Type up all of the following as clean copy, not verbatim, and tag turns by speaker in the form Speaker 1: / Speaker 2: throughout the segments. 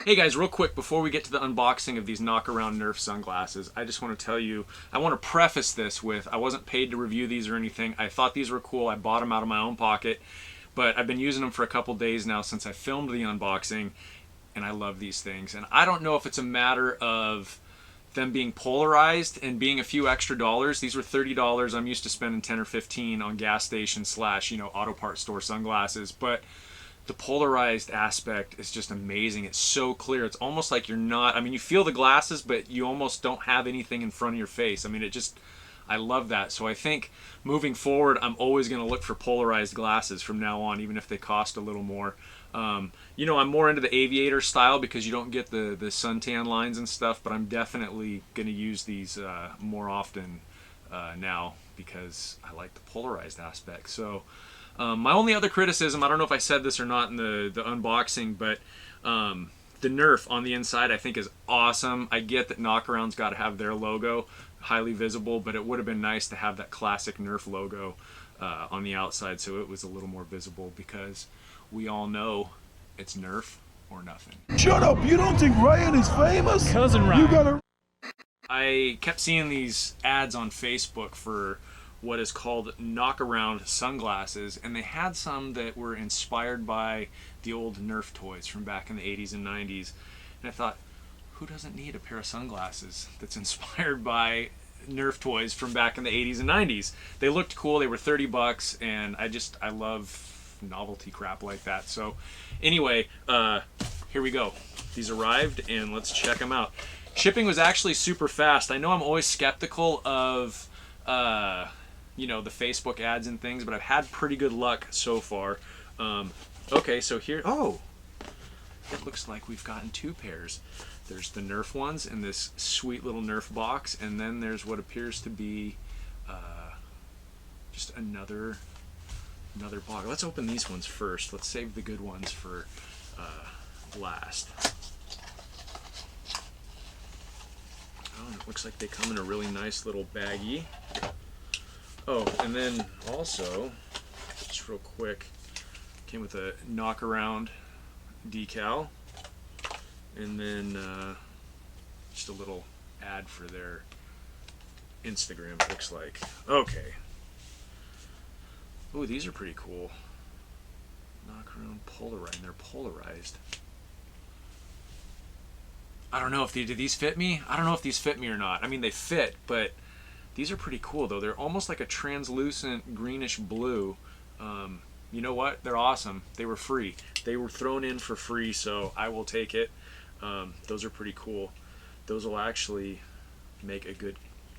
Speaker 1: Hey guys, real quick before we get to the unboxing of these Knockaround NERF sunglasses, I just want to tell you, I want to preface this with, I wasn't paid to review these or anything. I thought these were cool. I bought them out of my own pocket, but I've been using them for a couple days now since I filmed the unboxing, and I love these things. And I don't know if it's a matter of them being polarized and being a few extra dollars. These were $30. I'm used to spending 10 or 15 on gas station slash, auto part store sunglasses, but the polarized aspect is just amazing. It's so clear. It's almost like you're not, you feel the glasses, but you almost don't have anything in front of your face. I love that. So I think moving forward, I'm always going to look for polarized glasses from now on, even if they cost a little more. I'm more into the aviator style because you don't get the suntan lines and stuff, but I'm definitely going to use these more often now because I like the polarized aspect. So my only other criticism, I don't know if I said this or not in the unboxing, but the NERF on the inside I think is awesome. I get that Knockaround's got to have their logo highly visible, but it would have been nice to have that classic NERF logo on the outside so it was a little more visible, because we all know it's NERF or nothing.
Speaker 2: Shut up! You don't think Ryan is famous?
Speaker 3: Cousin Ryan.
Speaker 2: You gotta...
Speaker 1: I kept seeing these ads on Facebook for what is called Knockaround sunglasses, and they had some that were inspired by the old NERF toys from back in the 80s and 90s. And I thought, who doesn't need a pair of sunglasses that's inspired by NERF toys from back in the 80s and 90s? They looked cool, they were 30 bucks, and I love novelty crap like that. So anyway, here we go. These arrived, and let's check them out. Shipping was actually super fast. I know I'm always skeptical of the Facebook ads and things, but I've had pretty good luck so far. Okay, so here, it looks like we've gotten two pairs. There's the NERF ones in this sweet little NERF box, and then there's what appears to be just another box. Let's open these ones first. Let's save the good ones for last. Oh, and it looks like they come in a really nice little baggie. Oh, and then also, just real quick, came with a Knockaround decal, and then just a little ad for their Instagram, it looks like. Okay. Oh, these are pretty cool. Knockaround polarized. They're polarized. I don't know if do these fit me? I don't know if these fit me or not. They fit, but these are pretty cool though. They're almost like a translucent greenish blue. You know what? They're awesome. They were free. They were thrown in for free, so I will take it. Those are pretty cool. Those will actually make a good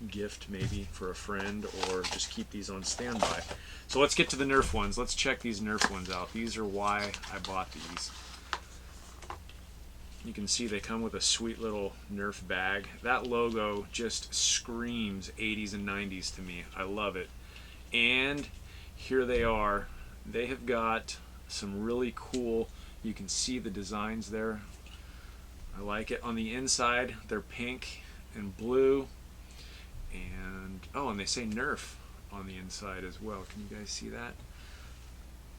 Speaker 1: gift maybe for a friend, or just keep these on standby. So let's get to the NERF ones. Let's check these NERF ones out. These are why I bought these. You can see they come with a sweet little NERF bag. That logo just screams 80s and 90s to me. I love it. And here they are. They have got some really cool, you can see the designs there. I like it. On the inside, they're pink and blue. And, and they say NERF on the inside as well. Can you guys see that?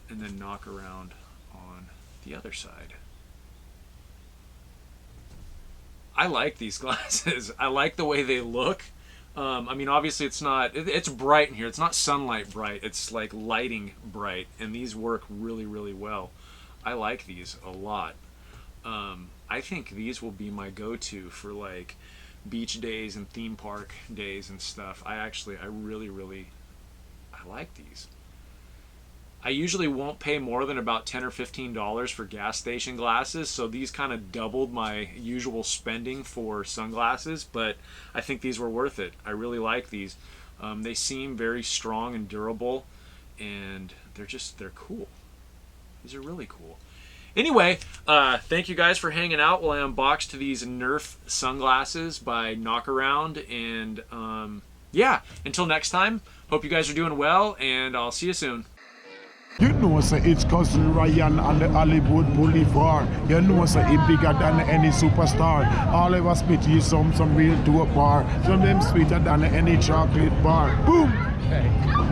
Speaker 1: And then Knockaround on the other side. I like these glasses. I like the way they look. Obviously it's bright in here. It's not sunlight bright. It's like lighting bright. And these work really, really well. I like these a lot. I think these will be my go-to for like beach days and theme park days and stuff. I really like these. I usually won't pay more than about $10 or $15 for gas station glasses, so these kind of doubled my usual spending for sunglasses, but I think these were worth it. I really like these. They seem very strong and durable, and they're cool. These are really cool. Anyway, thank you guys for hanging out while I unboxed these NERF sunglasses by Knockaround, and yeah, until next time, hope you guys are doing well, and I'll see you soon.
Speaker 2: You know, sir, it's cousin Ryan on the Hollywood Boulevard. You know, sir, he bigger than any superstar. All of us spit you some real dope bar. Some them sweeter than any chocolate bar. Boom!
Speaker 3: Hey.